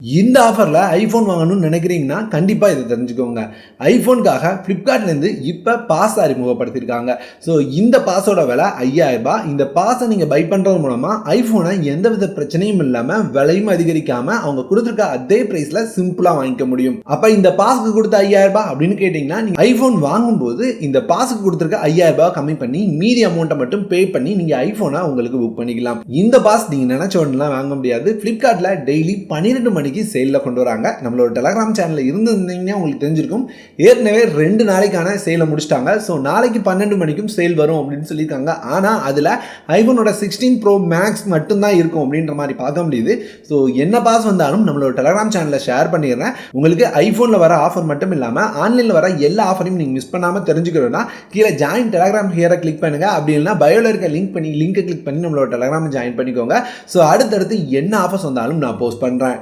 இந்த ஆஃபர்ல ஐஃபோன் வாங்கணும்னு நினைக்கிறீங்கன்னா கண்டிப்பா இதை தெரிஞ்சுக்கோங்க. ஐஃபோனுக்காக Flipkartலேருந்து இப்ப பாஸ் அறிமுகப்படுத்தியிருக்காங்க. ஸோ இந்த பாஸோட விலை ரூ. 5000. இந்த பாஸை நீங்க பை பண்றது மூலமா ஐஃபோனை எந்தவித பிரச்சனையும் இல்லாம விலையும் அதிகரிக்காம அவங்க கொடுத்துருக்க அதே பிரைஸ்ல சிம்பிளா வாங்கிக்க முடியும். அப்ப இந்த பாஸ்க்கு கொடுத்த ரூ. 5000 அப்படின்னு கேட்டீங்கன்னா நீங்க ஐஃபோன் வாங்கும்போது இந்த பாஸ்க்கு கொடுத்துருக்க ரூ. 5000 கம்மி பண்ணி மீதி அமௌண்ட்டை மட்டும் பே பண்ணி நீங்க ஐஃபோனை உங்களுக்கு புக் பண்ணிக்கலாம். இந்த பாஸ் நீங்க நினைச்ச உடனே வாங்க முடியாது. Flipkartல டெய்லி 12 மணிக்கு சேல்ல கொண்டு வராங்க. நம்மளோட டெலகிராம் சேனல்ல இருந்திருந்தீங்கன்னா உங்களுக்கு தெரிஞ்சிருக்கும். ஏற்கனவே 2 நாளைக்கான சேலை முடிச்சிட்டாங்க. ஸோ நாளைக்கு 12 மணிக்கும் சேல் வரும் அப்படின்னு சொல்லியிருக்காங்க. ஆனால் அதில் ஐஃபோனோட 16 ப்ரோ மேக்ஸ் மட்டும்தான் இருக்கும் அப்படின்ற மாதிரி பார்க்க முடியுது. ஸோ என்ன பாஸ் வந்தாலும் நம்மளோட டெலகிராம் சேனலில் ஷேர் பண்ணிடுறேன். உங்களுக்கு ஐஃபோனில் வர ஆஃபர் மட்டும் இல்லாமல் ஆன்லைனில் வர எல்லா ஆஃபரையும் நீங்கள் மிஸ் பண்ணாமல் தெரிஞ்சுக்கணும்னா கீழே ஜாயின் டெலகிராம் ஹியரை கிளிக் பண்ணுங்க. அப்படி இல்லைனா பயோல இருக்க லிங்கை கிளிக் பண்ணி நம்மளோட டெலகிராம் ஜாயின் பண்ணிக்கோங்க. ஸோ அடுத்தடுத்து என்ன ஆஃபர்ஸ் வந்தாலும் நான் போஸ்ட் பண்ணுறேன்.